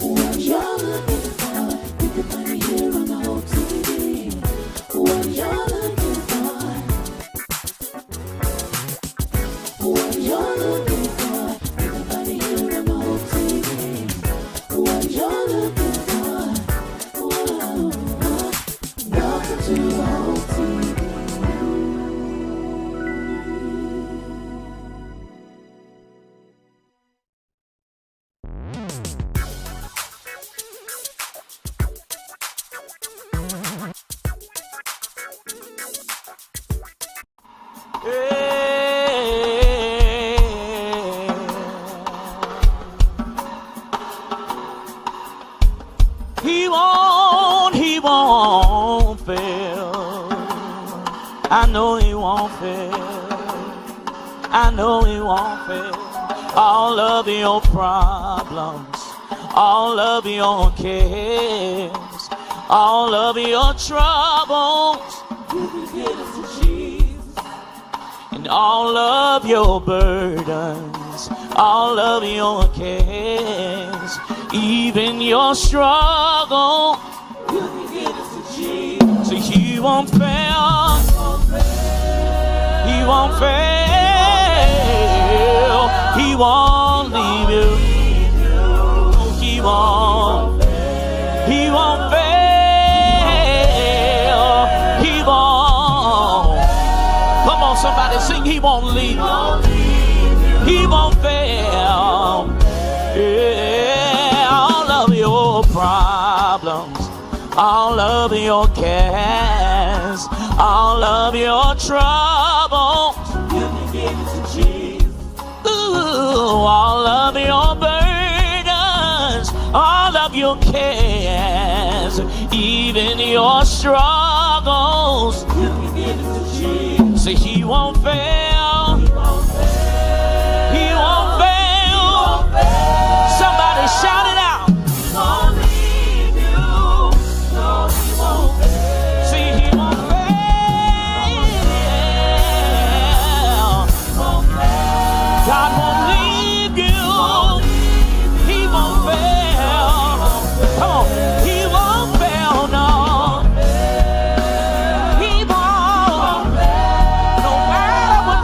What you're looking for, you can find it here on the whole TV. What you're looking for, what you're looking for, you can find it here on the whole TV. What you're looking for, whoa, welcome to the whole TV. He won't fail. I know he won't fail. I know he won't fail. All of your problems, all of your cares, all of your troubles, you can give it to Jesus. And all of your burdens, all of your cares, even your struggle, you can give it to Jesus. So he won't fail. He won't fail. He won't leave you. He won't. He won't fail. He won't. Come on, somebody sing. He won't leave you. He won't fail. Yeah, all of your problems, all of your cares, all of your troubles, you can give it to Jesus. Ooh, all of your burdens, all of your cares, even your struggles, you can give it to Jesus. So he won't fail. He won't fail. Somebody shout it out. He won't leave you. No, he won't fail. See, he won't fail. God won't leave you. He won't fail. Come on. He won't fail, no. He won't. No matter what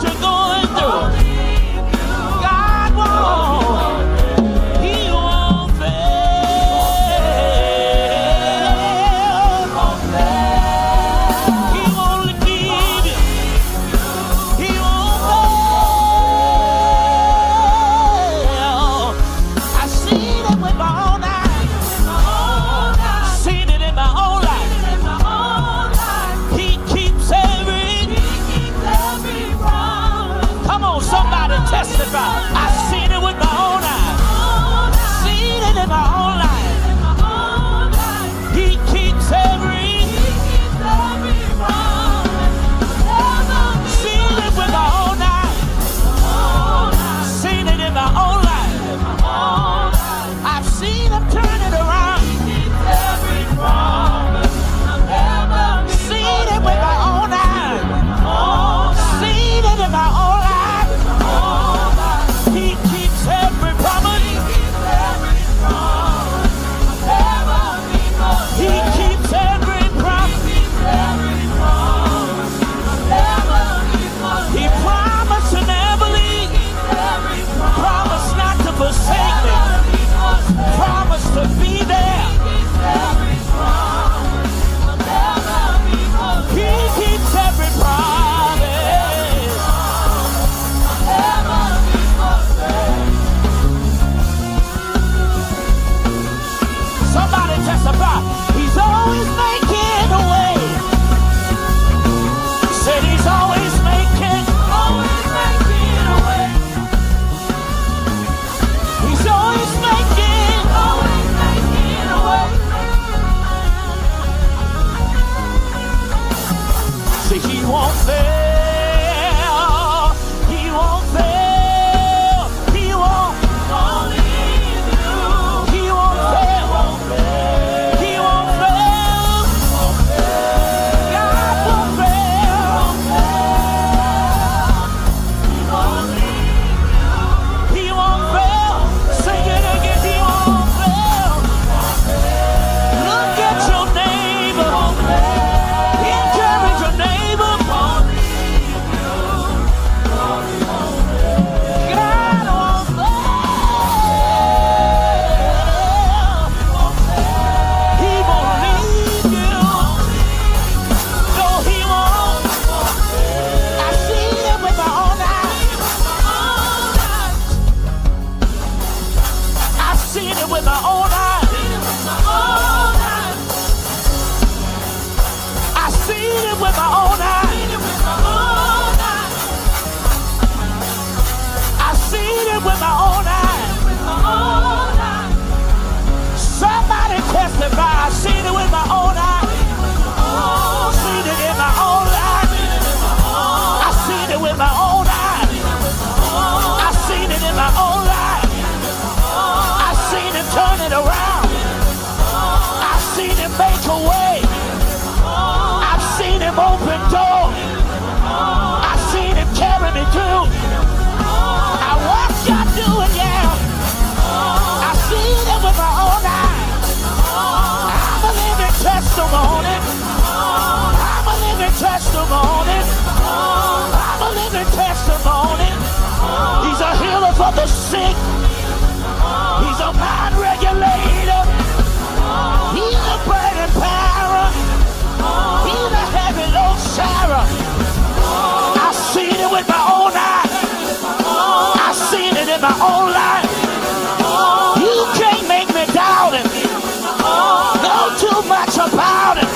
seen it with my own eyes. I seen it with my own eyes. I seen it with my own eyes. Somebody testify. I seen it with my own eyes. Seen it in my own life. I seen it with my own eyes. I seen it in my own life. I seen him turn it around. I seen him make a way. I've seen him open doors. I've seen him carry me through. I watched God do it, yeah. I seen it with my own eyes. I'm a living testimony. I'm a living testimony. I'm a living testimony. He's a healer for the sick. He's a mind regulator. He's a burning power. He's a heavy load sharer. I seen it with my own eyes. I seen it in my own life. You can't make me doubt it. Know too much about it.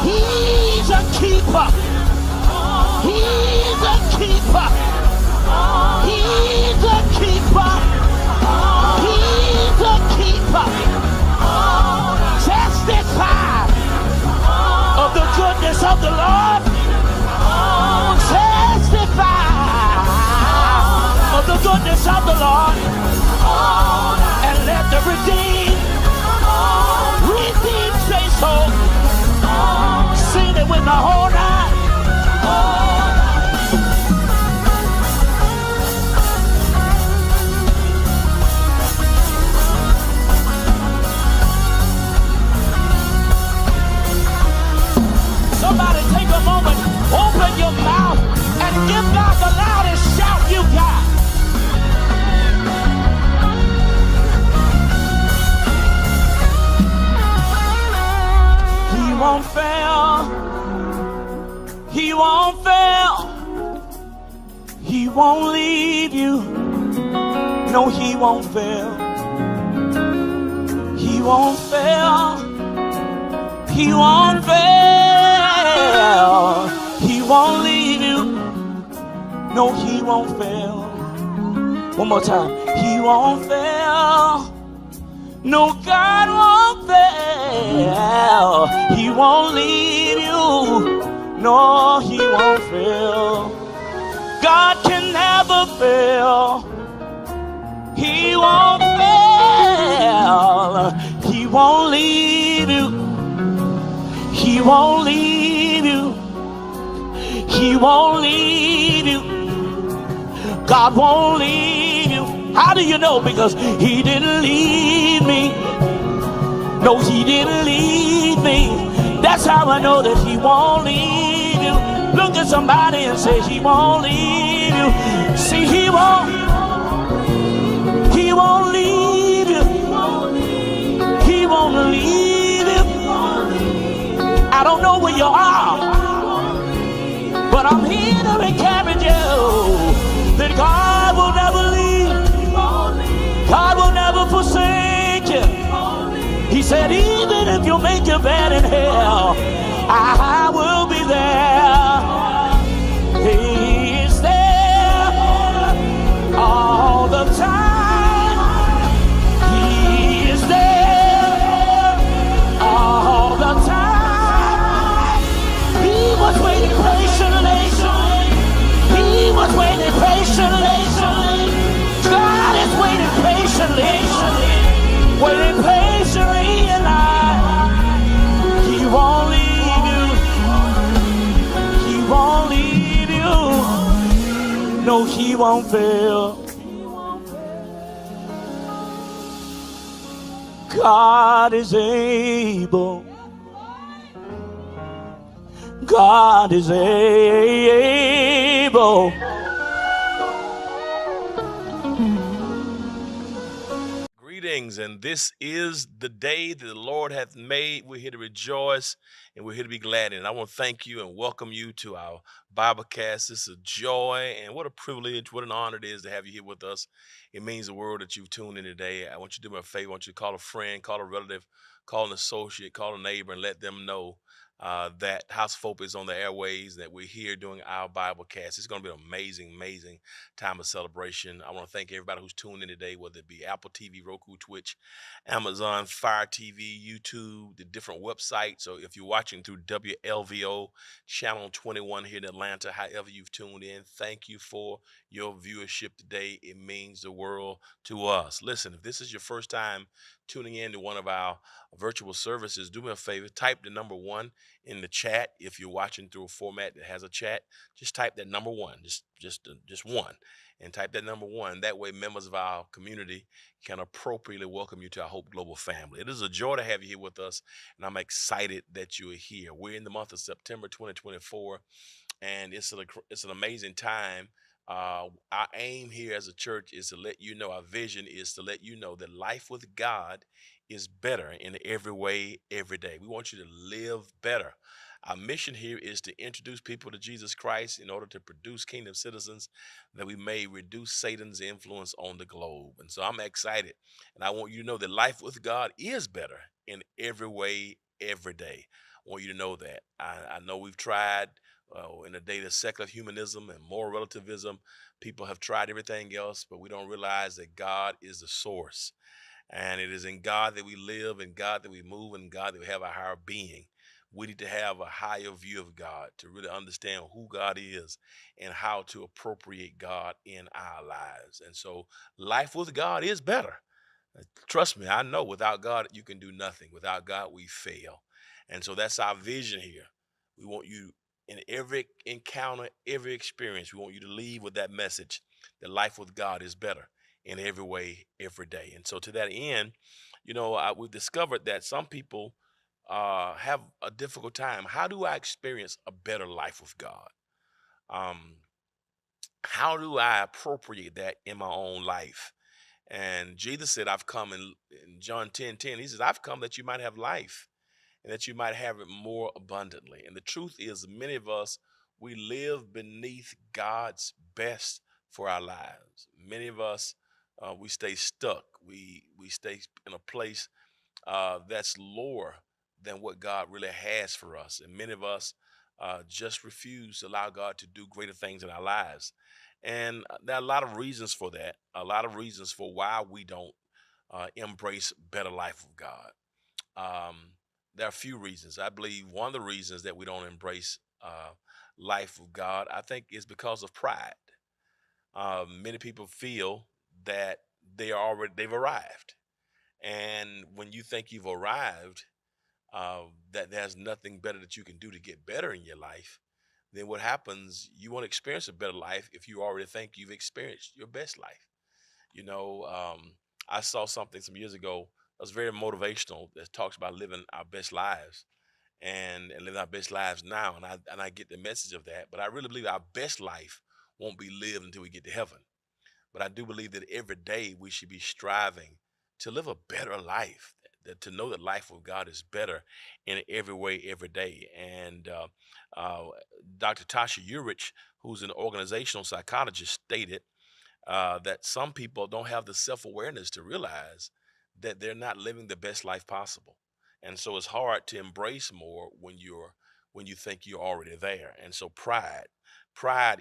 He's a keeper. He's a keeper. He's a keeper. He's a keeper. Testify of the goodness of the Lord. Testify of the goodness of the Lord. And let the redeemed say so. Seen it with my whole life. Somebody take a moment, open your mouth, and give God the loudest shout you got. He won't fail. He won't fail. He won't leave you. No, he won't fail. He won't fail. He won't fail. He won't leave you. No, he won't fail. One more time. He won't fail. No, God won't fail. He won't leave you. No, he won't fail. God can never fail. He won't fail. He won't leave you. He won't leave you. He won't leave you. God won't leave you. How do you know? Because he didn't leave me. No, he didn't leave me. That's how I know that he won't leave you. Look at somebody and say he won't leave you. See, he won't leave you. He won't leave you. I don't know where you are, but I'm here to encourage you that God will never leave. God will never forsake you. He said, even if you make your bed in hell, I will be there. He is there all the time. He is there all the time. He was waiting patiently. He was waiting patiently. God is waiting patiently. Waiting patiently in life. He won't leave you. He won't leave you. No, he won't fail. God is able. God is able. Greetings, and this is the day that the Lord hath made. We're here to rejoice and we're here to be glad in it. I want to thank you and welcome you to our Biblecast. This is a joy and what a privilege, what an honor it is to have you here with us. It means the world that you've tuned in today. I want you to do me a favor. I want you to call a friend, call a relative, call an associate, call a neighbor, and let them know that House Folk is on the airways, that we're here doing our Bible cast. It's going to be an amazing, amazing time of celebration. I want to thank everybody who's tuned in today, whether it be Apple TV, Roku, Twitch, Amazon, Fire TV, YouTube, the different websites. So if you're watching through WLVO, Channel 21 here in Atlanta, however you've tuned in, thank you for your viewership today. It means the world to us. Listen, if this is your first time tuning in to one of our virtual services, do me a favor, type the number 1 in the chat. If you're watching through a format that has a chat, just type that number 1, just 1, and type that number 1. That way members of our community can appropriately welcome you to our Hope Global family. It is a joy to have you here with us, and I'm excited that you are here. We're in the month of September 2024, and it's an amazing time. Our aim here as a church is to let you know, our vision is to let you know that life with God is better in every way, every day. We want you to live better. Our mission here is to introduce people to Jesus Christ in order to produce kingdom citizens, that we may reduce Satan's influence on the globe. And so I'm excited, and I want you to know that life with God is better in every way, every day. I want you to know that. I know we've tried in a day of secular humanism and moral relativism. People have tried everything else, but we don't realize that God is the source. And it is in God that we live, in God that we move, in God that we have a higher being. We need to have a higher view of God to really understand who God is and how to appropriate God in our lives. And so life with God is better. Trust me, I know without God, you can do nothing. Without God, we fail. And so that's our vision here. We want you in every encounter, every experience, we want you to leave with that message that life with God is better in every way, every day. And so to that end, we've discovered that some people have a difficult time. How do I experience a better life with God? Um, how do I appropriate that in my own life? And Jesus said, I've come in John 10:10, he says, I've come that you might have life and that you might have it more abundantly. And the truth is, many of us, we live beneath God's best for our lives. Many of us, we stay stuck. We stay in a place that's lower than what God really has for us. And many of us just refuse to allow God to do greater things in our lives. And there are a lot of reasons for that, a lot of reasons for why we don't embrace better life with God. Um, there are a few reasons. I believe one of the reasons that we don't embrace life with God, I think, is because of pride. Many people feel that they've arrived, and when you think you've arrived, that there's nothing better that you can do to get better in your life, then what happens? You want to experience a better life if you already think you've experienced your best life. You know, I saw something some years ago that was very motivational that talks about living our best lives and living our best lives now. And I get the message of that. But I really believe our best life won't be lived until we get to heaven. But I do believe that every day we should be striving to live a better life, that to know that life with God is better in every way, every day. And uh, Dr. Tasha Urich, who's an organizational psychologist, stated that some people don't have the self-awareness to realize that they're not living the best life possible. And so it's hard to embrace more when you think you're already there. And so pride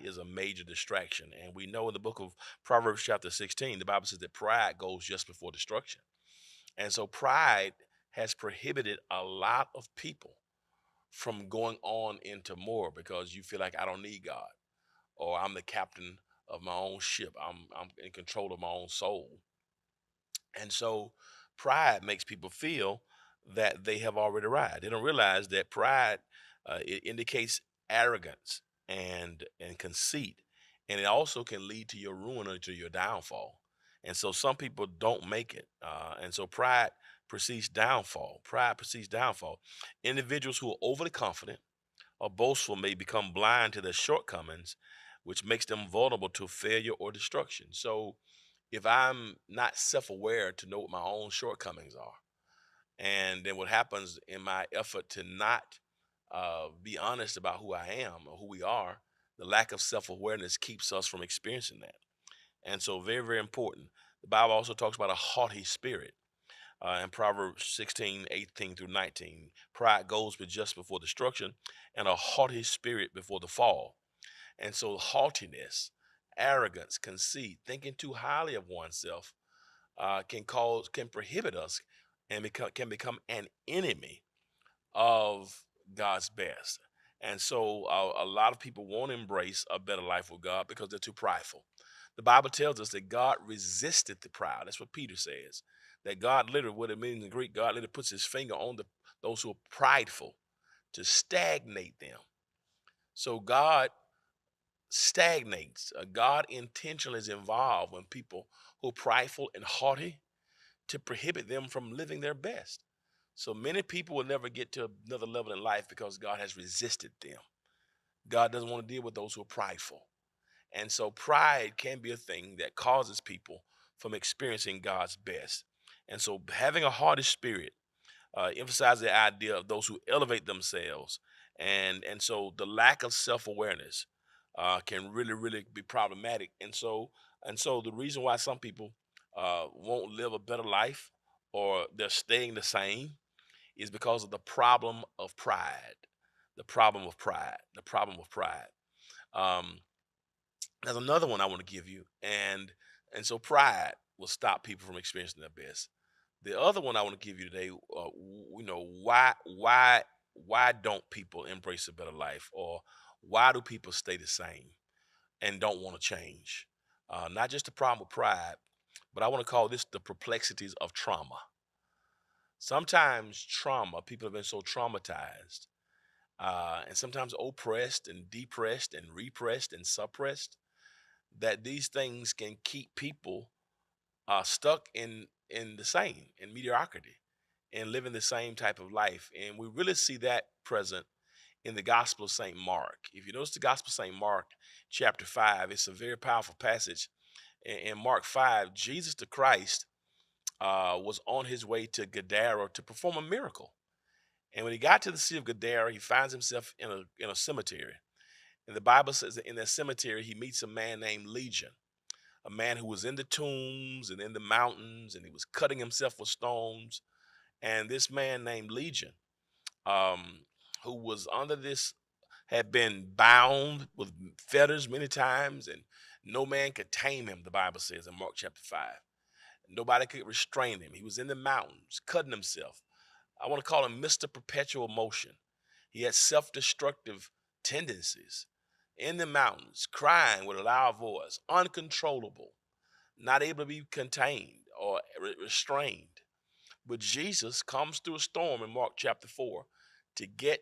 is a major distraction. And we know in the book of Proverbs chapter 16, the Bible says that pride goes just before destruction. And so pride has prohibited a lot of people from going on into more because you feel like I don't need God, or I'm the captain of my own ship. I'm in control of my own soul. And so pride makes people feel that they have already arrived. They don't realize that pride it indicates arrogance and conceit, and it also can lead to your ruin or to your downfall. And so some people don't make it, and so pride precedes downfall. Pride precedes downfall. Individuals who are overly confident or boastful may become blind to their shortcomings, which makes them vulnerable to failure or destruction. So if I'm not self-aware to know what my own shortcomings are. And then what happens in my effort to not be honest about who I am or who we are, the lack of self-awareness keeps us from experiencing that. And so very, very important. The Bible also talks about a haughty spirit. In Proverbs 16:18 through 19, pride goes with just before destruction, and a haughty spirit before the fall. And so haughtiness, arrogance, conceit, thinking too highly of oneself can prohibit us and can become an enemy of God's best. And so a lot of people won't embrace a better life with God because they're too prideful. The Bible tells us that God resisted the proud. That's what Peter says. That God literally, what it means in Greek, God literally puts his finger on those who are prideful to stagnate them. So God stagnates. God intentionally is involved when people who are prideful and haughty to prohibit them from living their best. So many people will never get to another level in life because God has resisted them. God doesn't want to deal with those who are prideful. And so pride can be a thing that causes people from experiencing God's best. And so having a haughty spirit emphasizes the idea of those who elevate themselves. And so the lack of self-awareness can really, really be problematic. And so the reason why some people won't live a better life or they're staying the same is because of the problem of pride. The problem of pride. The problem of pride. Um, there's another one I want to give you, and so pride will stop people from experiencing their best. The other one I want to give you today, why don't people embrace a better life, or why do people stay the same and don't want to change? Not just the problem with pride, but I want to call this the perplexities of trauma. Sometimes trauma, people have been so traumatized, and sometimes oppressed and depressed and repressed and suppressed, that these things can keep people stuck in the same in mediocrity and living the same type of life. And we really see that present in the Gospel of St. Mark. If you notice the Gospel of St. Mark, chapter 5, it's a very powerful passage. In Mark 5, Jesus the Christ was on his way to Gadara to perform a miracle. And when he got to the city of Gadara, he finds himself in a cemetery. And the Bible says that in that cemetery, he meets a man named Legion, a man who was in the tombs and in the mountains, and he was cutting himself with stones. And this man named Legion, who was under this, had been bound with fetters many times, and no man could tame him, the Bible says in Mark chapter 5. Nobody could restrain him. He was in the mountains, cutting himself. I want to call him Mr. Perpetual Motion. He had self-destructive tendencies in the mountains, crying with a loud voice, uncontrollable, not able to be contained or restrained. But Jesus comes through a storm in Mark chapter 4 to get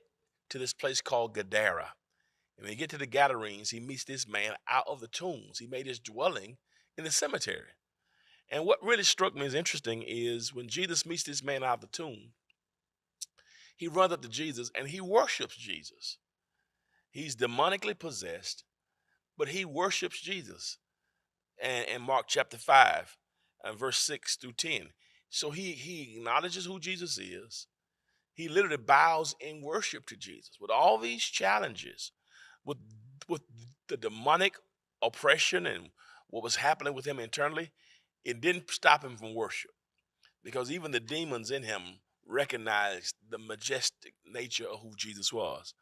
to this place called Gadara. And when he get to the Gadarenes, he meets this man out of the tombs. He made his dwelling in the cemetery. And what really struck me as interesting is when Jesus meets this man out of the tomb, he runs up to Jesus and he worships Jesus. He's demonically possessed, but he worships Jesus. And in Mark chapter 5, verse 6 through 10. So he acknowledges who Jesus is. He literally bows in worship to Jesus with all these challenges, with the demonic oppression and what was happening with him internally. It didn't stop him from worship, because even the demons in him recognized the majestic nature of who Jesus was.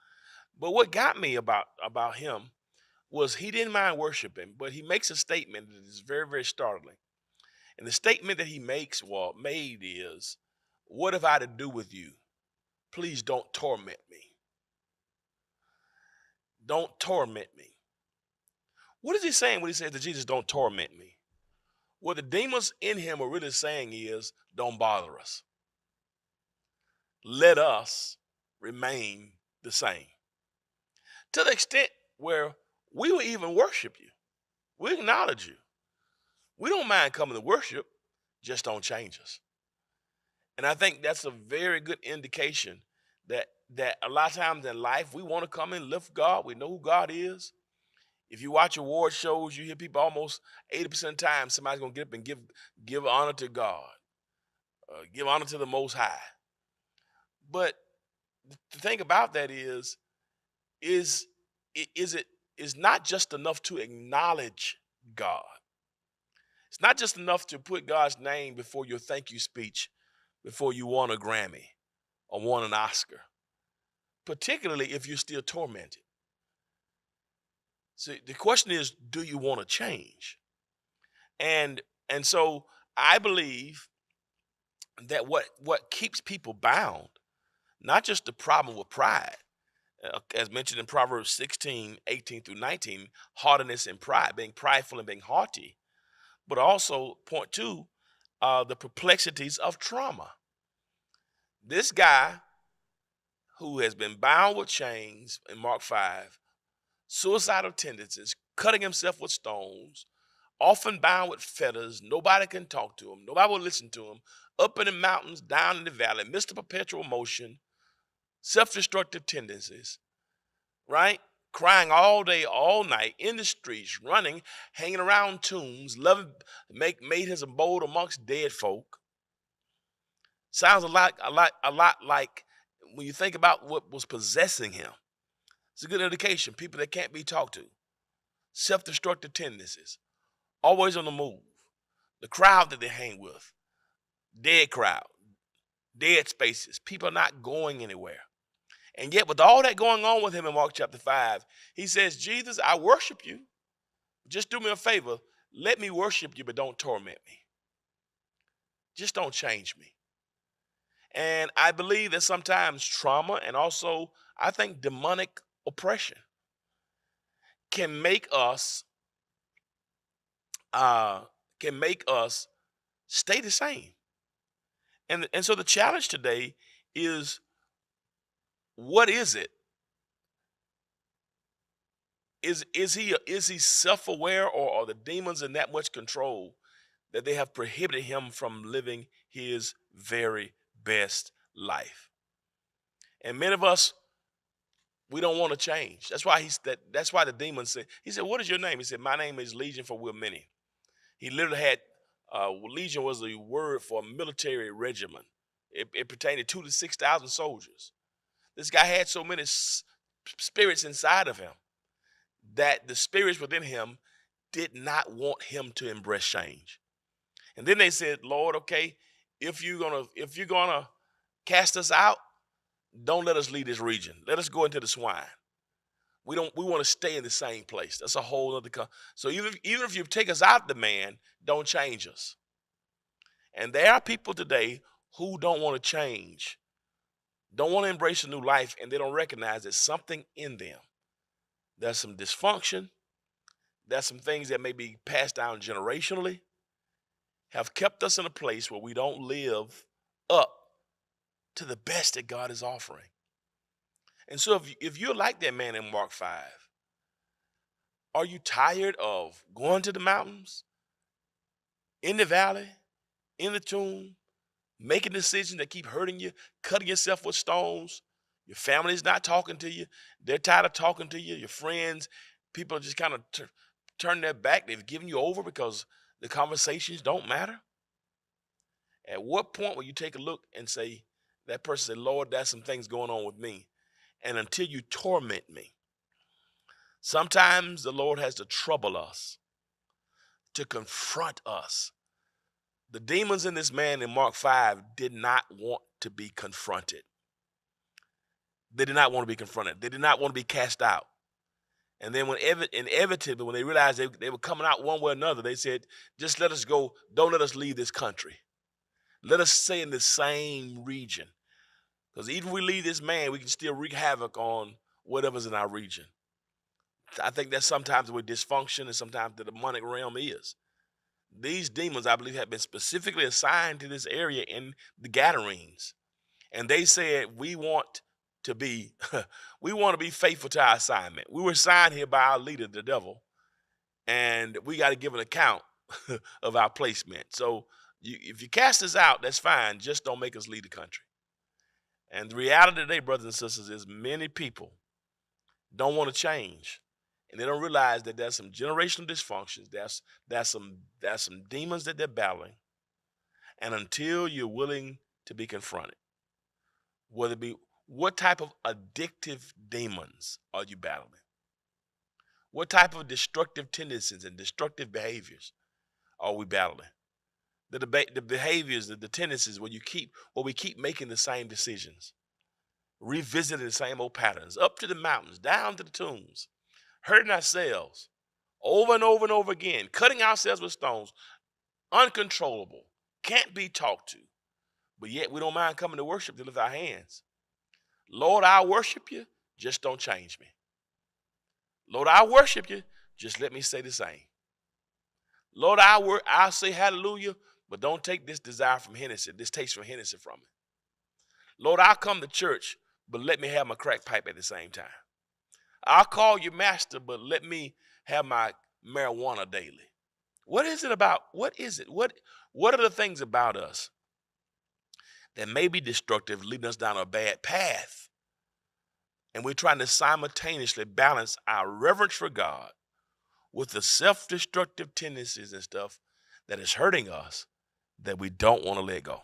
But what got me about him was he didn't mind worshiping, but he makes a statement that is very, very startling. And the statement that he made is, "What have I to do with you? Please don't torment me. Don't torment me." What is he saying when he says to Jesus, "Don't torment me"? What the demons in him are really saying is, don't bother us. Let us remain the same. To the extent where we will even worship you. We acknowledge you. We don't mind coming to worship, just don't change us. And I think that's a very good indication that a lot of times in life we want to come and lift God. We know who God is. If you watch award shows, you hear people almost 80% of the time somebody's gonna get up and give honor to God, give honor to the Most High. But the thing about that is it is not just enough to acknowledge God. It's not just enough to put God's name before your thank you speech, before you won a Grammy or won an Oscar, particularly if you're still tormented. So the question is, do you want to change? And so I believe that what keeps people bound, not just the problem with pride, as mentioned in Proverbs 16:18-19, haughtiness and pride, being prideful and being haughty, but also point two, the perplexities of trauma. This guy who has been bound with chains in Mark 5, suicidal tendencies, cutting himself with stones, often bound with fetters, nobody can talk to him, nobody will listen to him, up in the mountains, down in the valley, Mr. Perpetual Motion, self-destructive tendencies, right? Crying all day, all night, in the streets, running, hanging around tombs, made his abode amongst dead folk. Sounds a lot like when you think about what was possessing him. It's a good indication. People that can't be talked to, self-destructive tendencies, always on the move. The crowd that they hang with, dead crowd, dead spaces, people not going anywhere. And yet with all that going on with him in Mark chapter 5, he says, Jesus, I worship you. Just do me a favor. Let me worship you, but don't torment me. Just don't change me. And I believe that sometimes trauma and also, I think, demonic oppression can make us stay the same. And so the challenge today is, what is it? Is he self-aware, or are the demons in that much control that they have prohibited him from living his very best life? And many of us, we don't want to change. That's why that's why the demons said, he said, what is your name? He said, my name is Legion, for we're many. He literally had, Legion was the word for a military regiment. It pertained to 2,000 to 6,000 soldiers. This guy had so many spirits inside of him that the spirits within him did not want him to embrace change. And then they said, Lord, okay, if you're gonna cast us out, don't let us leave this region. Let us go into the swine. We want to stay in the same place. That's a whole other. So even if you take us out, the man, don't change us. And there are people today who don't want to change, don't want to embrace a new life, and they don't recognize there's something in them. There's some dysfunction. There's some things that may be passed down generationally, have kept us in a place where we don't live up to the best that God is offering. And so if you're like that man in Mark 5, are you tired of going to the mountains, in the valley, in the tomb, making decisions that keep hurting you, cutting yourself with stones? Your family's not talking to you. They're tired of talking to you. Your friends, people just kind of turn their back. They've given you over because the conversations don't matter. At what point will you take a look and say, that person said, Lord, there's some things going on with me. And until you torment me. Sometimes the Lord has to trouble us, to confront us. The demons in this man in Mark 5 did not want to be confronted. They did not want to be confronted. They did not want to be cast out. And then inevitably, when they realized they were coming out one way or another, they said, just let us go. Don't let us leave this country. Let us stay in the same region. Because even if we leave this man, we can still wreak havoc on whatever's in our region. I think that's sometimes where dysfunction and sometimes the demonic realm is. These demons, I believe, have been specifically assigned to this area in the Gadarenes. And they said, we want to be faithful to our assignment. We were assigned here by our leader, the devil, and we got to give an account of our placement. So if you cast us out, that's fine. Just don't make us leave the country. And the reality today, brothers and sisters, is many people don't want to change. And they don't realize that there's some generational dysfunctions. There's some demons that they're battling. And until you're willing to be confronted, whether it be what type of addictive demons are you battling? What type of destructive tendencies and destructive behaviors are we battling? The behaviors, the tendencies where we keep making the same decisions, revisiting the same old patterns, up to the mountains, down to the tombs, hurting ourselves over and over and over again, cutting ourselves with stones, uncontrollable, can't be talked to, but yet we don't mind coming to worship to lift our hands. Lord, I worship you, just don't change me. Lord, I worship you, just let me say the same. Lord, I'll say hallelujah, but don't take this desire from Hennessy, this taste from Hennessy from me. Lord, I'll come to church, but let me have my crack pipe at the same time. I'll call you master, but let me have my marijuana daily. What is it about? What is it? What are the things about us that may be destructive, leading us down a bad path? And we're trying to simultaneously balance our reverence for God with the self-destructive tendencies and stuff that is hurting us that we don't want to let go.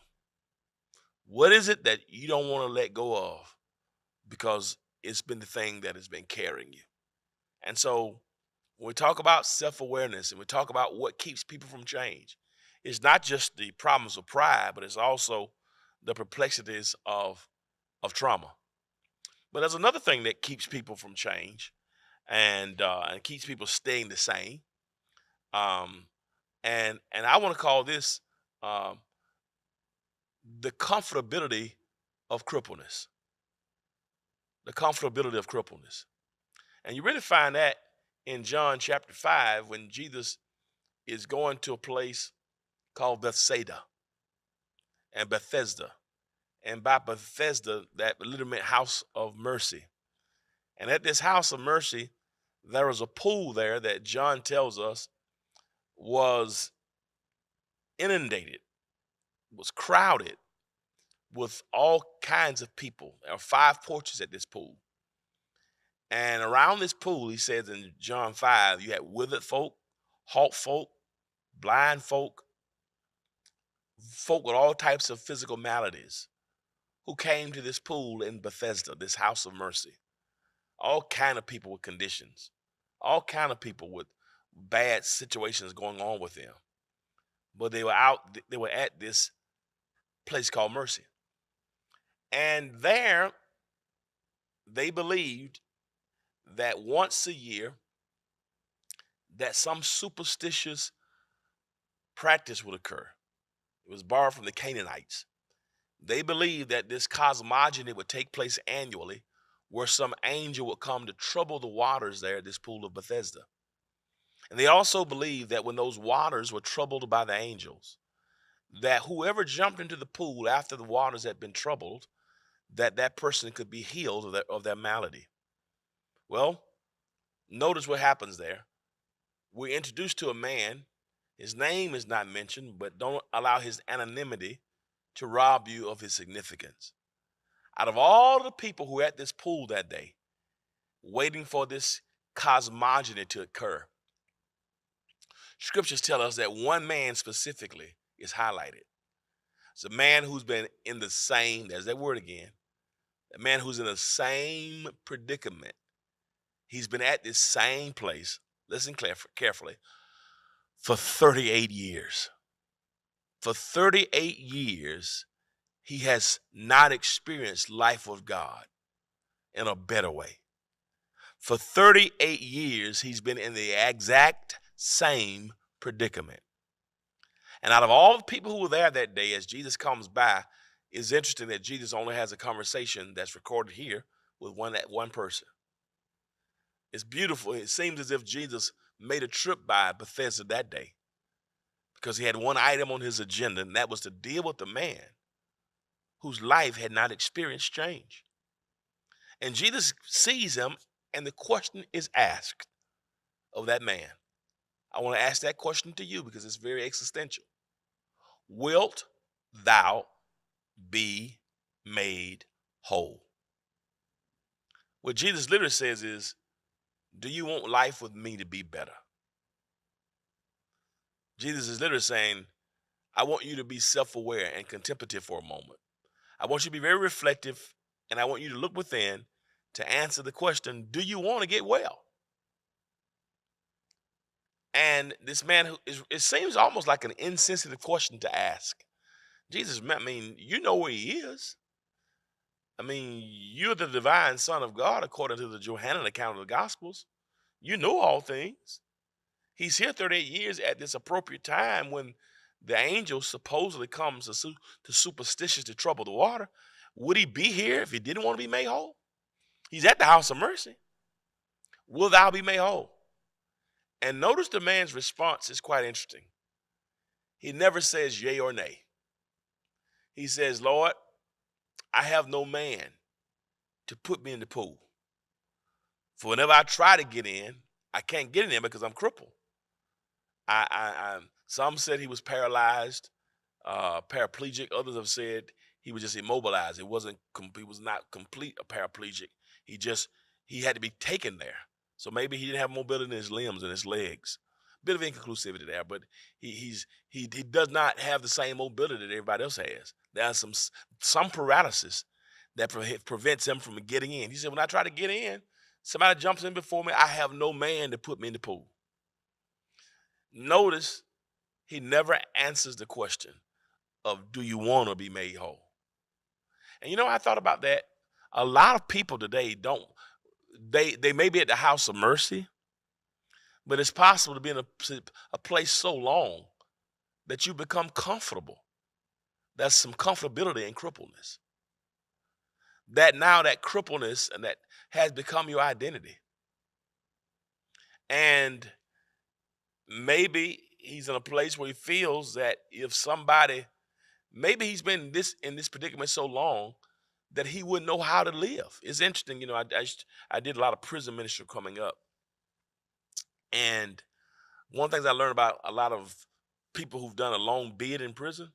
What is it that you don't want to let go of because it's been the thing that has been carrying you? And so when we talk about self-awareness and we talk about what keeps people from change, it's not just the problems of pride, but it's also the perplexities of trauma. But there's another thing that keeps people from change and keeps people staying the same. And I want to call this the comfortability of crippleness. The comfortability of crippleness. And you really find that in John chapter 5 when Jesus is going to a place called Bethsaida and Bethesda. And by Bethesda, that literally meant house of mercy. And at this house of mercy, there was a pool there that John tells us was inundated, was crowded with all kinds of people. There are 5 porches at this pool. And around this pool, he says in John 5, you had withered folk, halt folk, blind folk, folk with all types of physical maladies who came to this pool in Bethesda, this house of mercy. All kind of people with conditions, all kind of people with bad situations going on with them. But they were at this place called mercy. And there they believed that once a year that some superstitious practice would occur. It was borrowed from the Canaanites. They believed that this cosmogony would take place annually, where some angel would come to trouble the waters there at this pool of Bethesda. And they also believed that when those waters were troubled by the angels, that whoever jumped into the pool after the waters had been troubled, that person could be healed of their malady. Well, notice what happens there. We're introduced to a man. His name is not mentioned, but don't allow his anonymity to rob you of his significance. Out of all the people who were at this pool that day, waiting for this cosmogony to occur, scriptures tell us that one man specifically is highlighted. It's a man who's been in the same, there's that word again, a man who's in the same predicament. He's been at this same place, listen carefully, for 38 years. For 38 years, he has not experienced life with God in a better way. For 38 years, he's been in the exact same predicament. And out of all the people who were there that day, as Jesus comes by, it's interesting that Jesus only has a conversation that's recorded here with one person. It's beautiful. It seems as if Jesus made a trip by Bethesda that day because he had one item on his agenda, and that was to deal with the man whose life had not experienced change. And Jesus sees him, and the question is asked of that man. I want to ask that question to you because it's very existential. Wilt thou be made whole? What Jesus literally says is, Do you want life with me to be better? Jesus is literally saying, I want you to be self-aware and contemplative for a moment. I want you to be very reflective, and I want you to look within to answer the question, do you want to get well? And this man, it seems almost like an insensitive question to ask. Jesus, I mean, you know where he is. I mean, you're the divine Son of God according to the Johannine account of the Gospels. You know all things. He's here 38 years at this appropriate time when the angel supposedly comes to superstitious to trouble the water. Would he be here if he didn't want to be made whole? He's at the house of mercy. Will thou be made whole? And notice the man's response is quite interesting. He never says yea or nay. He says, Lord, I have no man to put me in the pool. For whenever I try to get in, I can't get in there because I'm crippled. Some said he was paralyzed, paraplegic. Others have said he was just immobilized. He was not complete a paraplegic. He had to be taken there. So maybe he didn't have mobility in his limbs and his legs. Bit of inconclusivity there, but he does not have the same mobility that everybody else has. There are some paralysis that prevents him from getting in. He said, when I try to get in, somebody jumps in before me. I have no man to put me in the pool. Notice he never answers the question of, do you want to be made whole? And you know, I thought about that. A lot of people today they may be at the house of mercy, but it's possible to be in a place so long that you become comfortable. There's some comfortability in crippleness. That now that crippleness and that has become your identity. And maybe he's in a place where he feels that if somebody, maybe he's been in this predicament so long that he wouldn't know how to live. It's interesting, you know, I did a lot of prison ministry coming up. And one of the things I learned about a lot of people who've done a long bid in prison,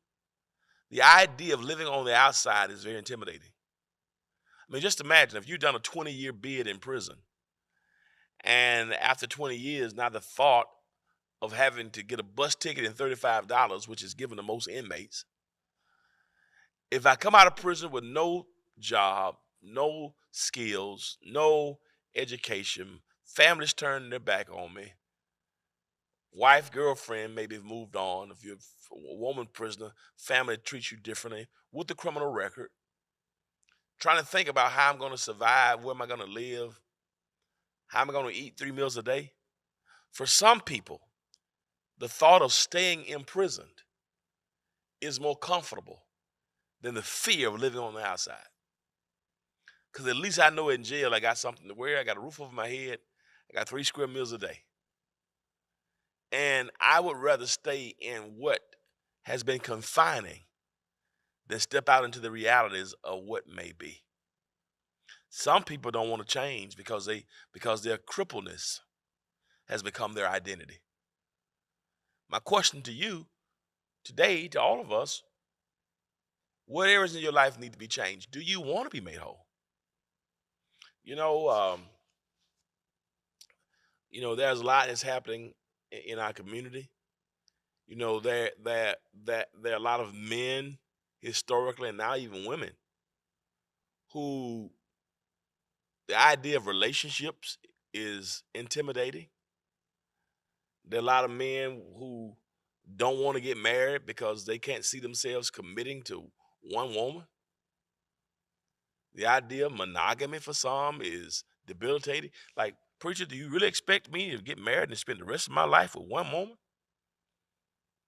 the idea of living on the outside is very intimidating. I mean, just imagine if you've done a 20-year bid in prison, and after 20 years, now the thought of having to get a bus ticket and $35, which is given to most inmates. If I come out of prison with no job, no skills, no education, families turning their back on me, wife, girlfriend maybe have moved on. If you're a woman prisoner, family treats you differently with the criminal record. Trying to think about how I'm going to survive, where am I going to live, how am I going to eat 3 meals a day. For some people, the thought of staying imprisoned is more comfortable than the fear of living on the outside. Because at least I know in jail I got something to wear, I got a roof over my head, I got 3 square meals a day. And I would rather stay in what has been confining than step out into the realities of what may be. Some people don't want to change because their crippledness has become their identity. My question to you today, to all of us, what areas in your life need to be changed? Do you want to be made whole? You know, there's a lot that's happening in our community. You know, there are a lot of men historically, and now even women, who the idea of relationships is intimidating. There are a lot of men who don't want to get married because they can't see themselves committing to one woman. The idea of monogamy for some is debilitating. Like, preacher, do you really expect me to get married and spend the rest of my life with one woman?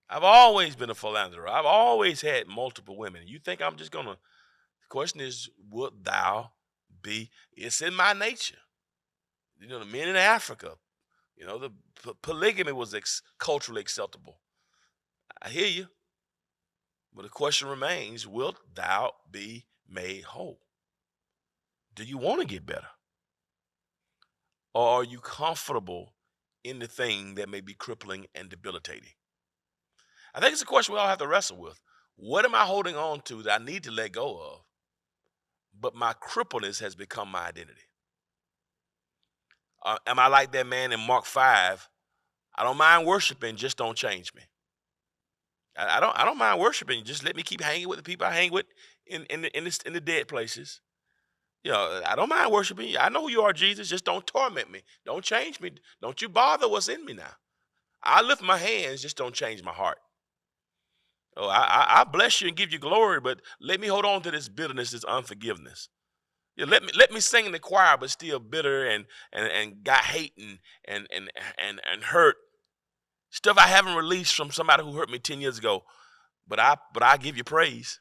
I've always been a philanderer. I've always had multiple women. You think I'm just going to, the question is, would thou be? It's in my nature. You know, the men in Africa, you know, the polygamy was culturally acceptable. I hear you. But the question remains, wilt thou be made whole? Do you want to get better? Or are you comfortable in the thing that may be crippling and debilitating? I think it's a question we all have to wrestle with. What am I holding on to that I need to let go of, but my crippleness has become my identity? Am I like that man in Mark 5? I don't mind worshiping, just don't change me. I don't mind worshiping. Just let me keep hanging with the people I hang with in the dead places. You know, I don't mind worshiping you. I know who you are, Jesus. Just don't torment me. Don't change me. Don't you bother what's in me now. I lift my hands, just don't change my heart. Oh, I bless you and give you glory, but let me hold on to this bitterness, this unforgiveness. Yeah, let me sing in the choir, but still bitter and got hate and hurt. Stuff I haven't released from somebody who hurt me 10 years ago, but I give you praise.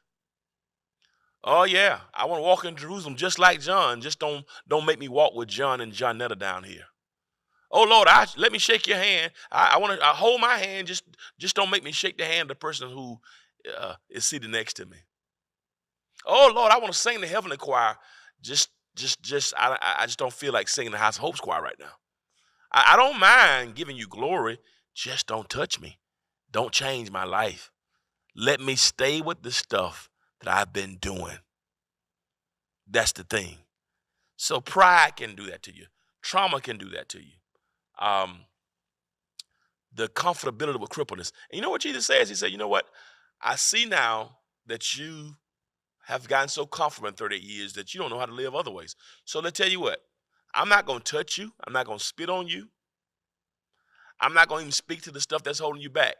Oh yeah, I want to walk in Jerusalem just like John. Just don't make me walk with John and Johnetta down here. Oh Lord, let me shake your hand. I want to hold my hand. Just don't make me shake the hand of the person who is seated next to me. Oh Lord, I want to sing the heavenly choir. I just don't feel like singing the House of Hope's choir right now. I don't mind giving you glory. Just don't touch me. Don't change my life. Let me stay with the stuff that I've been doing. That's the thing. So pride can do that to you. Trauma can do that to you. The comfortability with crippleness. And you know what Jesus says? He said, you know what? I see now that you have gotten so comfortable in 38 years that you don't know how to live other ways. So let's tell you what. I'm not going to touch you. I'm not going to spit on you. I'm not going to even speak to the stuff that's holding you back.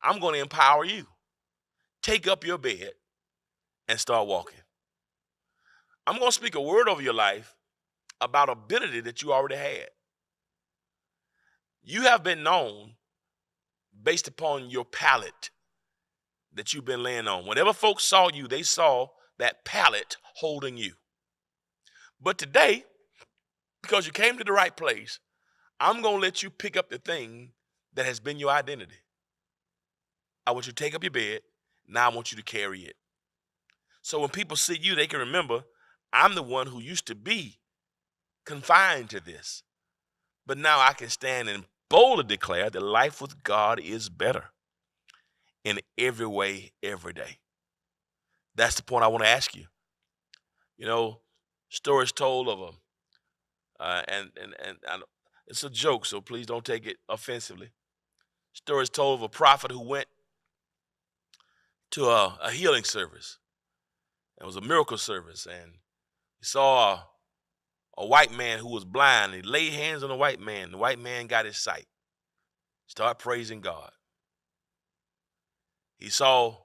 I'm going to empower you. Take up your bed and start walking. I'm going to speak a word over your life about ability that you already had. You have been known based upon your palate that you've been laying on. Whenever folks saw you, they saw that palate holding you. But today, because you came to the right place, I'm going to let you pick up the thing that has been your identity. I want you to take up your bed. Now I want you to carry it. So when people see you, they can remember, I'm the one who used to be confined to this. But now I can stand and boldly declare that life with God is better in every way, every day. That's the point I want to ask you. You know, stories told of and it's a joke, so please don't take it offensively. Stories told of a prophet who went to a healing service. It was a miracle service, and he saw a white man who was blind. He laid hands on the white man. The white man got his sight. Start praising God. He saw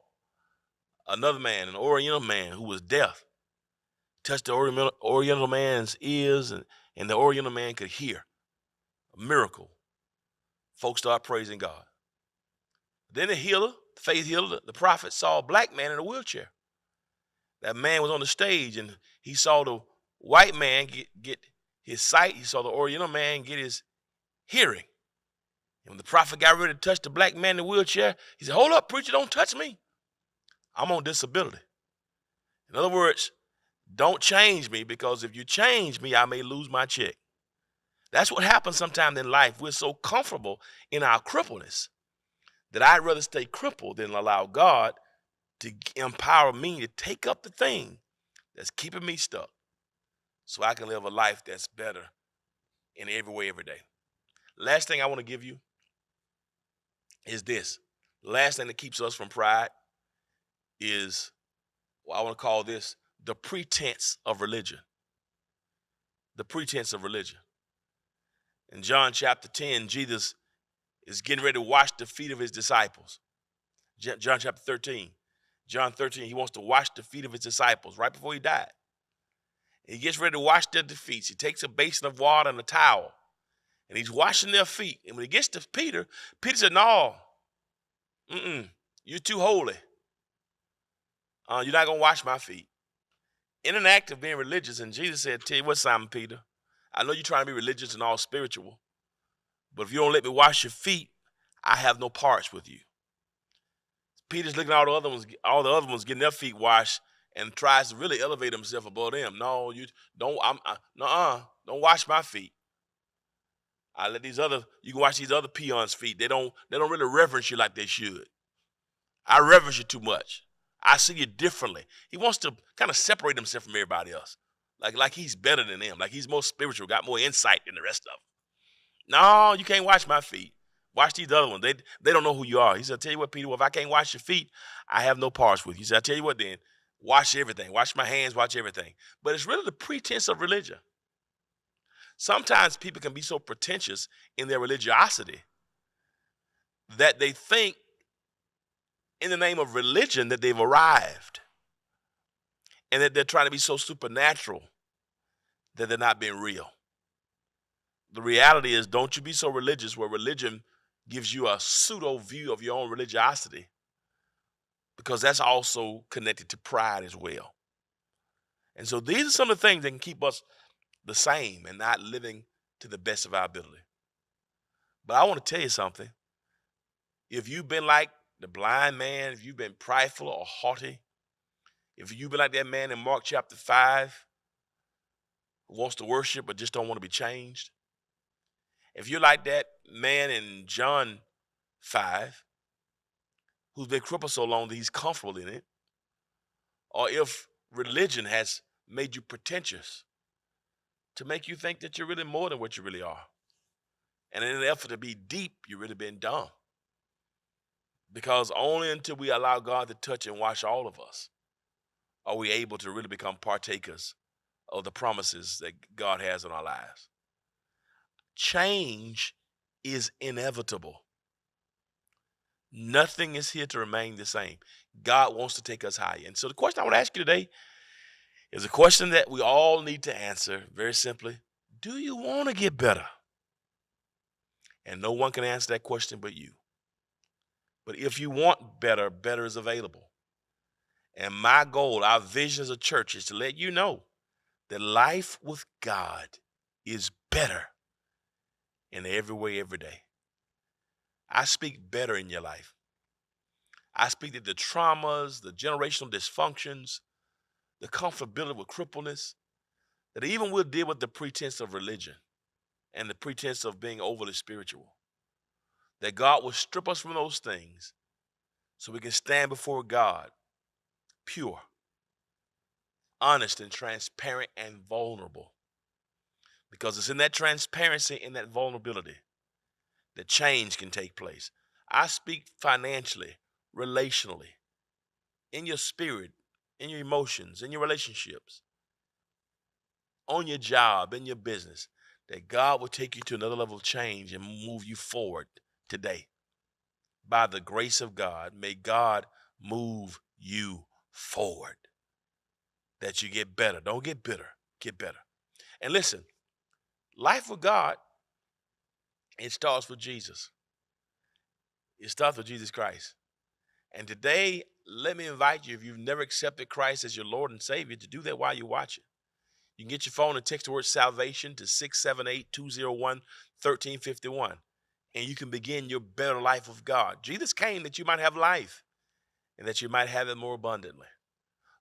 another man, an Oriental man who was deaf. Touched the Oriental man's ears, and the Oriental man could hear. A miracle. Folks start praising God. Then the healer, the faith healer, the prophet saw a black man in a wheelchair. That man was on the stage, and he saw the white man get his sight. He saw the Oriental man get his hearing. And when the prophet got ready to touch the black man in the wheelchair, he said, hold up, preacher, don't touch me. I'm on disability. In other words, don't change me, because if you change me, I may lose my check. That's what happens sometimes in life. We're so comfortable in our crippleness that I'd rather stay crippled than allow God to empower me to take up the thing that's keeping me stuck so I can live a life that's better in every way, every day. Last thing I want to give you is this. Last thing that keeps us from pride is, well, I want to call this the pretense of religion. The pretense of religion. In John chapter 10, Jesus is getting ready to wash the feet of his disciples. John chapter 13. John 13, he wants to wash the feet of his disciples right before he died. He gets ready to wash their feet. He takes a basin of water and a towel, and he's washing their feet. And when he gets to Peter, Peter said, no, you're too holy. You're not going to wash my feet. In an act of being religious, and Jesus said, tell you what, Simon Peter, I know you're trying to be religious and all spiritual, but if you don't let me wash your feet, I have no parts with you. Peter's looking at all the other ones getting their feet washed, and tries to really elevate himself above them. No, you don't. Don't wash my feet. I let you can wash these other peons' feet. They don't really reverence you like they should. I reverence you too much. I see you differently. He wants to kind of separate himself from everybody else. Like he's better than them. Like he's more spiritual, got more insight than the rest of them. No, you can't wash my feet. Watch these other ones. They don't know who you are. He said, I tell you what, Peter, well, if I can't wash your feet, I have no parts with you. He said, I tell you what then, wash everything. Wash my hands, wash everything. But it's really the pretense of religion. Sometimes people can be so pretentious in their religiosity that they think in the name of religion that they've arrived and that they're trying to be so supernatural that they're not being real. The reality is, don't you be so religious where religion gives you a pseudo view of your own religiosity, because that's also connected to pride as well. And so these are some of the things that can keep us the same and not living to the best of our ability. But I want to tell you something. If you've been like the blind man, if you've been prideful or haughty, if you've been like that man in Mark chapter 5 who wants to worship but just don't want to be changed, if you're like that man in John 5 who's been crippled so long that he's comfortable in it, or if religion has made you pretentious to make you think that you're really more than what you really are, and in an effort to be deep, you've really been dumb. Because only until we allow God to touch and wash all of us are we able to really become partakers of the promises that God has in our lives. Change is inevitable. Nothing is here to remain the same. God wants to take us higher. And so the question I want to ask you today is a question that we all need to answer very simply. Do you want to get better? And no one can answer that question but you. But if you want better, better is available. And my goal, our vision as a church, is to let you know that life with God is better in every way, every day. I speak better in your life. I speak that the traumas, the generational dysfunctions, the comfortability with crippleness, that even we'll deal with the pretense of religion and the pretense of being overly spiritual. That God will strip us from those things so we can stand before God pure, honest and transparent and vulnerable. Because it's in that transparency and that vulnerability that change can take place. I speak financially, relationally, in your spirit, in your emotions, in your relationships, on your job, in your business, that God will take you to another level of change and move you forward today. By the grace of God, may God move you forward. That you get better. Don't get bitter. Get better. And listen, life with God, it starts with Jesus. It starts with Jesus Christ. And today, let me invite you, if you've never accepted Christ as your Lord and Savior, to do that while you're watching. You can get your phone and text the word salvation to 678-201-1351. And you can begin your better life with God. Jesus came that you might have life and that you might have it more abundantly.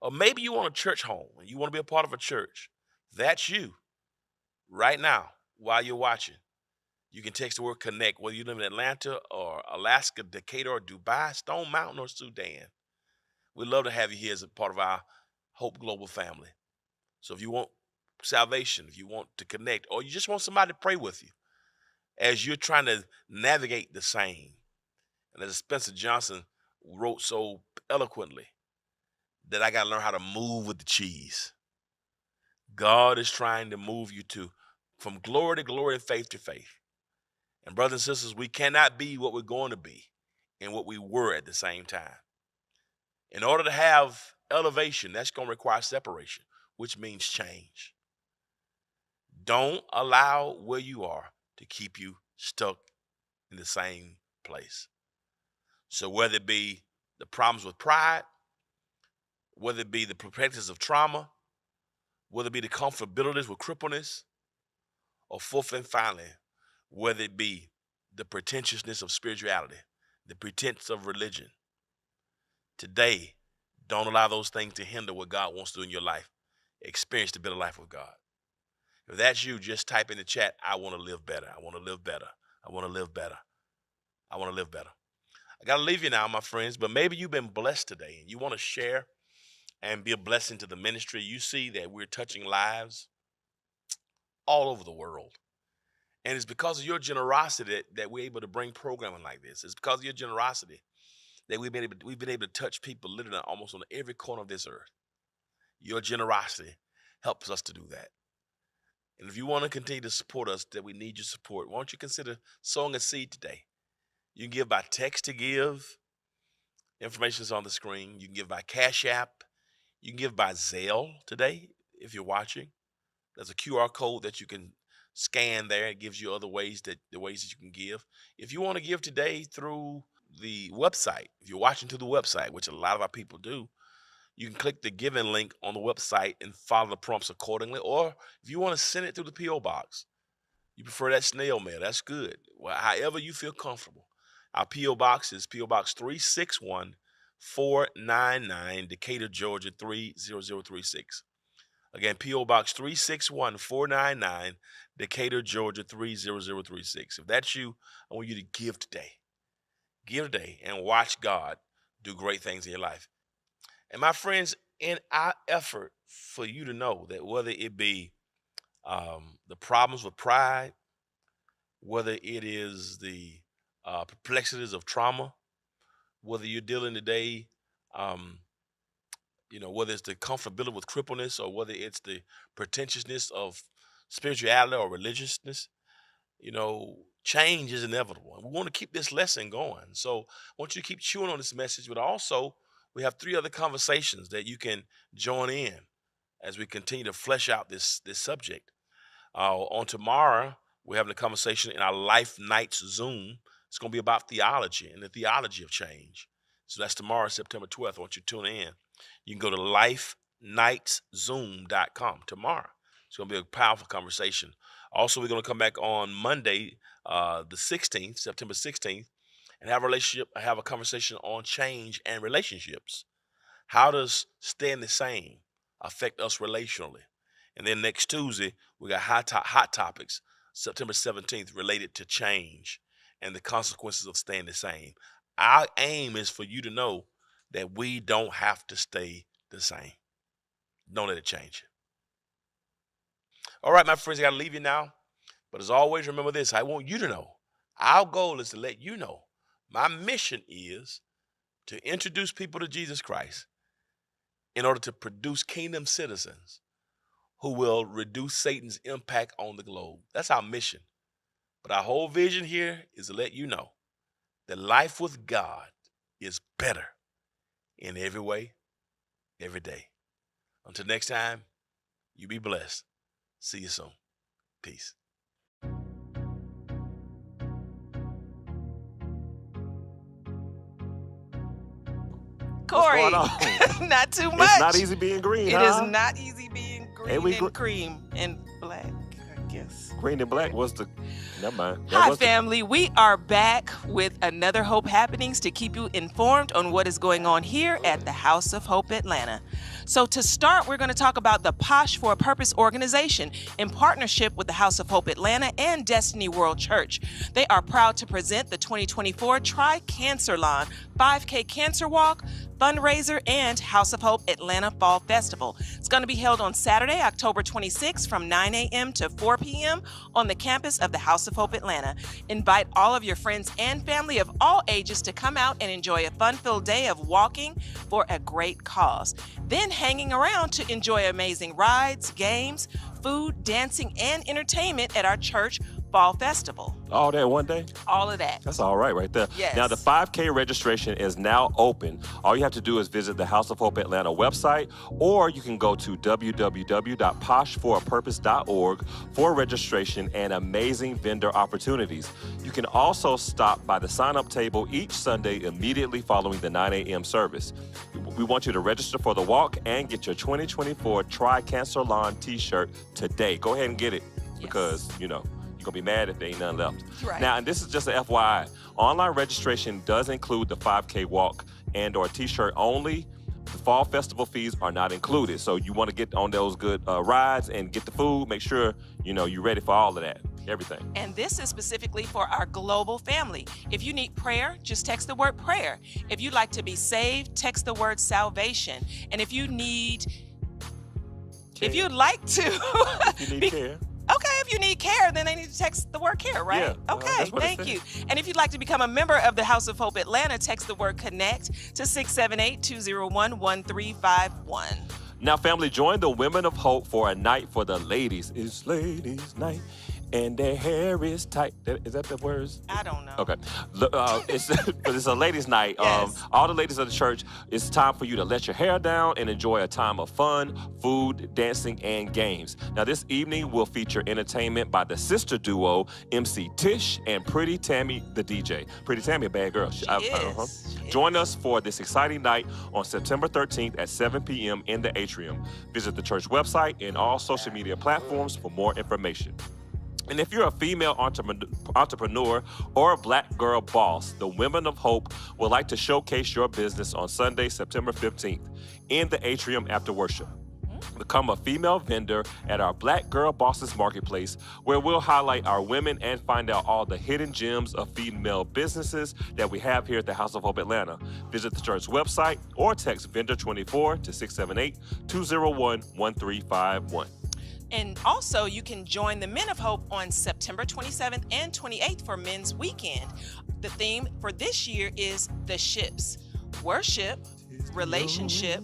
Or maybe you want a church home and you want to be a part of a church. That's you right now while you're watching. You can text the word connect, whether you live in Atlanta or Alaska, Decatur, or Dubai, Stone Mountain, or Sudan. We'd love to have you here as a part of our Hope Global family. So if you want salvation, if you want to connect, or you just want somebody to pray with you as you're trying to navigate the same. And as Spencer Johnson wrote so eloquently, that I got to learn how to move with the cheese. God is trying to move you from glory to glory and faith to faith. And brothers and sisters, we cannot be what we're going to be and what we were at the same time. In order to have elevation, that's going to require separation, which means change. Don't allow where you are to keep you stuck in the same place. So whether it be the problems with pride, whether it be the perspectives of trauma, whether it be the comfortabilities with crippleness, or fourth and finally, whether it be the pretentiousness of spirituality, the pretense of religion. Today, don't allow those things to hinder what God wants to do in your life. Experience the better life with God. If that's you, just type in the chat, I want to live better. I want to live better. I want to live better. I want to live better. I got to leave you now, my friends, but maybe you've been blessed today and you want to share and be a blessing to the ministry. You see that we're touching lives all over the world. And it's because of your generosity that we're able to bring programming like this. It's because of your generosity that we've been able to touch people literally almost on every corner of this earth. Your generosity helps us to do that. And if you want to continue to support us, that we need your support, why don't you consider sowing a seed today? You can give by text to give. Information is on the screen. You can give by Cash App. You can give by Zelle today if you're watching. There's a QR code that you can scan there. It gives you other ways that you can give. If you want to give today through the website, if you're watching through the website, which a lot of our people do, you can click the giving link on the website and follow the prompts accordingly. Or if you want to send it through the P.O. Box, you prefer that snail mail, that's good. Well, however you feel comfortable. Our P.O. Box is P.O. Box 361-499, Decatur, Georgia 30036. Again, P.O. Box 361-499, Decatur, Georgia 30036. If that's you, I want you to give today. Give today and watch God do great things in your life. And my friends, in our effort for you to know that whether it be the problems with pride, whether it is the perplexities of trauma, whether you're dealing today, whether it's the comfortability with crippleness or whether it's the pretentiousness of spirituality or religiousness, change is inevitable. And we want to keep this lesson going. So I want you to keep chewing on this message, but also we have 3 other conversations that you can join in as we continue to flesh out this subject. On tomorrow, we're having a conversation in our Life Nights Zoom. It's going to be about theology and the theology of change. So that's tomorrow, September 12th. I want you to tune in. You can go to lifenightszoom.com tomorrow. It's going to be a powerful conversation. Also, we're going to come back on Monday, the 16th, September 16th, and have a conversation on change and relationships. How does staying the same affect us relationally? And then next Tuesday, we got hot topics, September 17th, related to change and the consequences of staying the same. Our aim is for you to know that we don't have to stay the same. Don't let it change. All right, my friends, I got to leave you now. But as always, remember this. I want you to know. Our goal is to let you know. My mission is to introduce people to Jesus Christ in order to produce kingdom citizens who will reduce Satan's impact on the globe. That's our mission. But our whole vision here is to let you know that life with God is better in every way, every day. Until next time, you be blessed. See you soon. Peace. Corey, What's going on? not too much. It's not easy being green, It huh? is not easy being green we and cream and black, I guess. Green and black was the... Never mind. That Hi, was the- family. We are back with another Hope Happenings to keep you informed on what is going on here at the House of Hope Atlanta. So to start, we're going to talk about the Posh for a Purpose organization in partnership with the House of Hope Atlanta and Destiny World Church. They are proud to present the 2024 Tri-Cancerlon 5K Cancer Walk, fundraiser, and House of Hope Atlanta Fall Festival. It's going to be held on Saturday, October 26th from 9 a.m. to 4 p.m. on the campus of the House of Hope Atlanta. Invite all of your friends and family of all ages to come out and enjoy a fun-filled day of walking for a great cause. Then hanging around to enjoy amazing rides, games, food, dancing, and entertainment at our church Fall Festival. All that one day? All of that. That's all right there. Yes. Now, the 5K registration is now open. All you have to do is visit the House of Hope Atlanta website, or you can go to www.poshforapurpose.org for registration and amazing vendor opportunities. You can also stop by the sign-up table each Sunday immediately following the 9 a.m. service. We want you to register for the walk and get your 2024 Tri-Cancerlon t-shirt today. Go ahead and get it because, you're going to be mad if there ain't none left. Right. Now, and this is just an FYI, online registration does include the 5K walk and or t-shirt only. The fall festival fees are not included. So you want to get on those good rides and get the food, make sure, you're ready for all of that. everything. And this is specifically for our global family. If you need prayer, just text the word prayer. If you'd like to be saved, text the word salvation. And if you need, if you'd like to, If you need care. okay, if you need care, then they need to text the word care, right? Yeah, Okay, that's what it thank says. you. And if you'd like to become a member of the House of Hope Atlanta, text the word connect to 678-201-1351. Now, family, join the Women of Hope for a night for the ladies. It's ladies' night, and their hair is tight. Is that the words? I don't know. Okay. It's a ladies' night. Yes. All the ladies of the church, it's time for you to let your hair down and enjoy a time of fun, food, dancing, and games. Now, this evening will feature entertainment by the sister duo, MC Tish and Pretty Tammy, the DJ. Pretty Tammy, a bad girl. She She is. Join us for this exciting night on September 13th at 7 p.m. in the atrium. Visit the church website and all social media platforms for more information. And if you're a female entrepreneur or a black girl boss, the Women of Hope would like to showcase your business on Sunday, September 15th in the atrium after worship. Become a female vendor at our Black Girl Bosses Marketplace, where we'll highlight our women and find out all the hidden gems of female businesses that we have here at the House of Hope Atlanta. Visit the church website or text vendor24 to 678-201-1351. And also, you can join the Men of Hope on September 27th and 28th for Men's Weekend. The theme for this year is the ships: worship, relationship,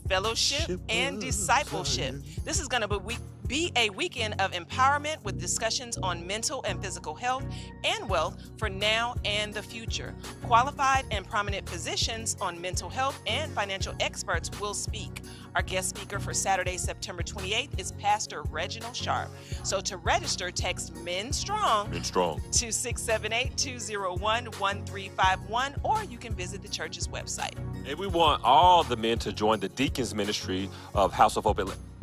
fellowship, and discipleship. This is going to be a weekend of empowerment with discussions on mental and physical health and wealth for now and the future. Qualified and prominent positions on mental health and financial experts will speak. Our guest speaker for Saturday, September 28th is Pastor Reginald Sharp. So to register, text Men Strong And strong. to 678-201-1351, or you can visit the church's website. And we want all the men to join the Deacons Ministry of House of Hope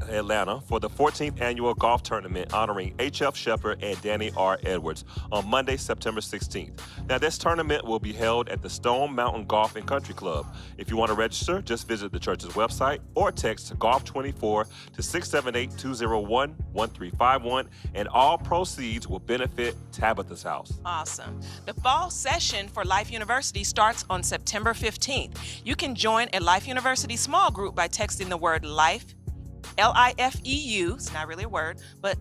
Atlanta for the 14th annual golf tournament honoring H.F. Shepard and Danny R. Edwards on Monday, September 16th. Now, this tournament will be held at the Stone Mountain Golf and Country Club. If you want to register, just visit the church's website or text Golf24 to 678-201-1351, and all proceeds will benefit Tabitha's House. Awesome. The fall session for Life University starts on September 15th. You can join a Life University small group by texting the word LIFE, L-I-F-E-U. It's not really a word, but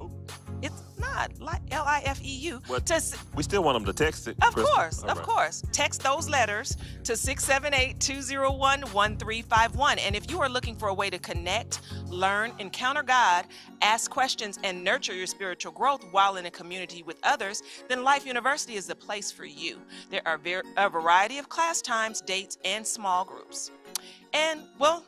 it's not L-I-F-E-U. What? To We still want them to text it. Of Crystal. course, All of right. course. Text those letters to 678-201-1351. And if you are looking for a way to connect, learn, encounter God, ask questions, and nurture your spiritual growth while in a community with others, then Life University is the place for you. There are a variety of class times, dates, and small groups. And, well,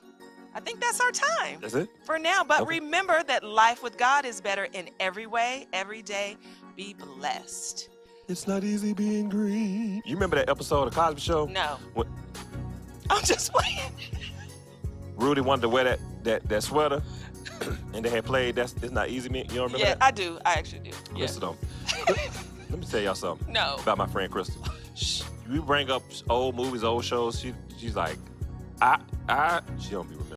I think that's our time That's it? for now. But Okay. remember that life with God is better in every way, every day. Be blessed. It's not easy being green. You remember that episode of Cosby Show? No. What? I'm just playing. Rudy wanted to wear that sweater, and they had played It's Not Easy Man. You don't remember Yeah, that? I do. I actually do. Yeah. Listen to 'em. Let me tell y'all something No. about my friend Crystal. We bring up old movies, old shows. She's like, she don't be